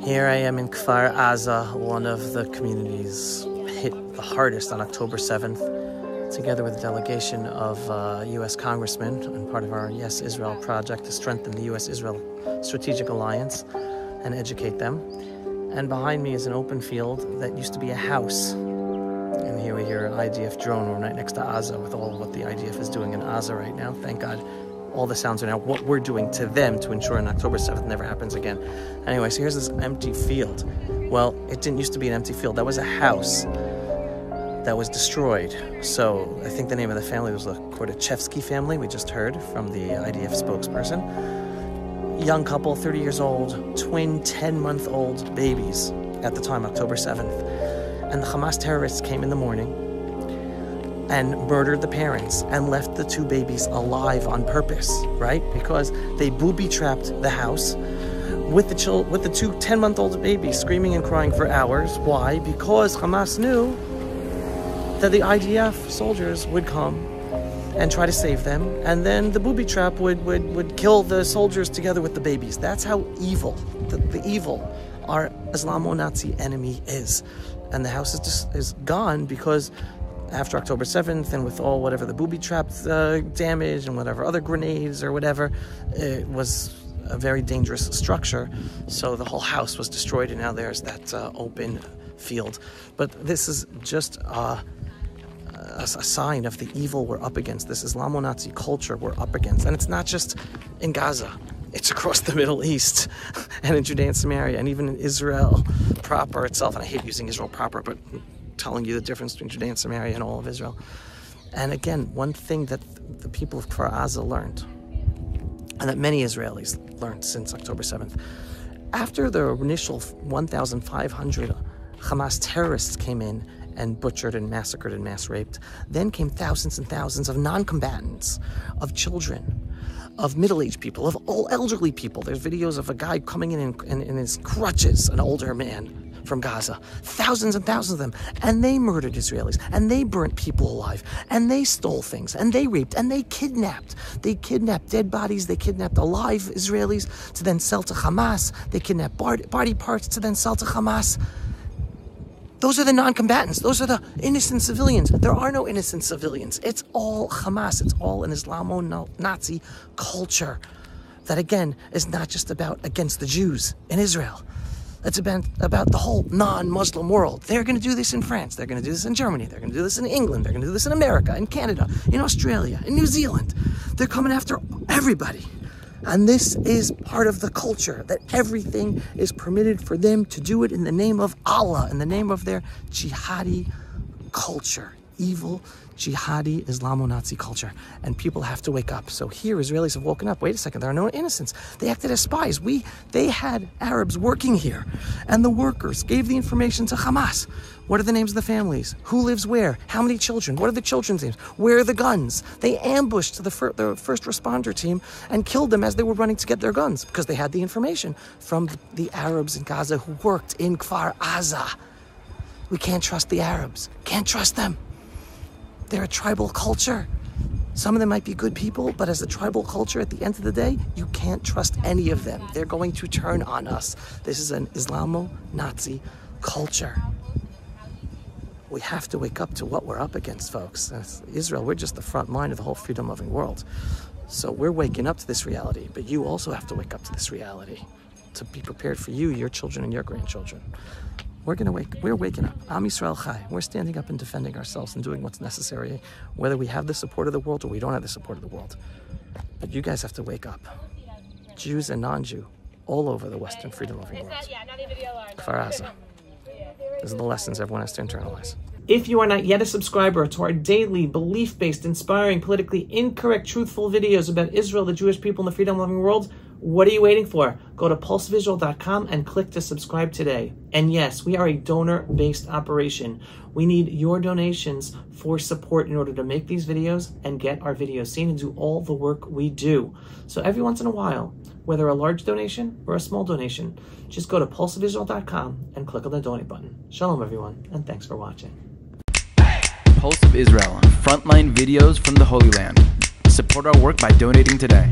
Here I am in Kfar Aza, one of the communities hit the hardest on October 7th, together with a delegation of U.S. congressmen and part of our Yes Israel project to strengthen the U.S.-Israel strategic alliance and educate them. And behind me is an open field that used to be a house. And here we hear an IDF drone. We're right next to Aza with all of what the IDF is doing in Aza right now. Thank God. All the sounds are now what we're doing to them to ensure on October 7th never happens again. Anyway, so here's this empty field. Well, it didn't used to be an empty field. That was a house that was destroyed. So I think the name of the family was the Kordachevsky family. We just heard from the IDF spokesperson. Young couple, 30 years old, twin 10-month-old babies at the time, October 7th. And the Hamas terrorists came in the morning and murdered the parents and left the two babies alive on purpose, right? Because they booby-trapped the house with the two 10-month-old babies screaming and crying for hours. Why? Because Hamas knew that the IDF soldiers would come and try to save them, and then the booby trap would kill the soldiers together with the babies. That's how evil, the evil, our Islamo-Nazi enemy is. And the house is gone because after October 7th, and with all whatever the booby traps damage and whatever other grenades or whatever, it was a very dangerous structure. So the whole house was destroyed, and now there's that open field. But this is just a sign of the evil we're up against, this Islamo-Nazi culture we're up against. And it's not just in Gaza. It's across the Middle East and in Judea and Samaria and even in Israel proper itself. And I hate using Israel proper, but telling you the difference between Judea and Samaria and all of Israel. And again, one thing that the people of Kfar Aza learned, and that many Israelis learned since October 7th, after the initial 1,500 Hamas terrorists came in and butchered and massacred and mass raped, then came thousands and thousands of non-combatants, of children, of middle-aged people, of all elderly people. There's videos of a guy coming in his crutches, an older man from Gaza. Thousands and thousands of them. And they murdered Israelis. And they burnt people alive. And they stole things. And they raped. And they kidnapped. They kidnapped dead bodies. They kidnapped alive Israelis to then sell to Hamas. They kidnapped body parts to then sell to Hamas. Those are the non-combatants. Those are the innocent civilians. There are no innocent civilians. It's all Hamas. It's all an Islamo-Nazi culture that, again, is not just about against the Jews in Israel. It's about the whole non-Muslim world. They're going to do this in France. They're going to do this in Germany. They're going to do this in England. They're going to do this in America, in Canada, in Australia, in New Zealand. They're coming after everybody. And this is part of the culture, that everything is permitted for them to do it in the name of Allah, in the name of their jihadi culture, evil jihadi Islamo-Nazi culture. And people have to wake up. So here Israelis have woken up. Wait a second, there are no innocents. They acted as spies. They had Arabs working here, and the workers gave the information to Hamas. What are the names of the families? Who lives where? How many children? What are the children's names? Where are the guns? They ambushed the first responder team and killed them as they were running to get their guns because they had the information from the Arabs in Gaza who worked in Kfar Aza. We can't trust the Arabs. Can't trust them. They're a tribal culture. Some of them might be good people, but as a tribal culture, at the end of the day, you can't trust any of them. They're going to turn on us. This is an Islamo-Nazi culture. We have to wake up to what we're up against, folks. As Israel, we're just the front line of the whole freedom-loving world. So we're waking up to this reality, but you also have to wake up to this reality to be prepared for you, your children, and your grandchildren. We're waking up. Am Yisrael Chai. We're standing up and defending ourselves and doing what's necessary, whether we have the support of the world or we don't have the support of the world. But you guys have to wake up. Jews and non-Jew, all over the Western freedom-loving world. Kfar Aza. These are the lessons everyone has to internalize. If you are not yet a subscriber to our daily, belief-based, inspiring, politically incorrect, truthful videos about Israel, the Jewish people, and the freedom-loving world, what are you waiting for? Go to pulsevisual.com and click to subscribe today. And yes, we are a donor-based operation. We need your donations for support in order to make these videos and get our videos seen and do all the work we do. So every once in a while, whether a large donation or a small donation, just go to pulsevisual.com and click on the donate button. Shalom, everyone, and thanks for watching. Pulse of Israel, frontline videos from the Holy Land. Support our work by donating today.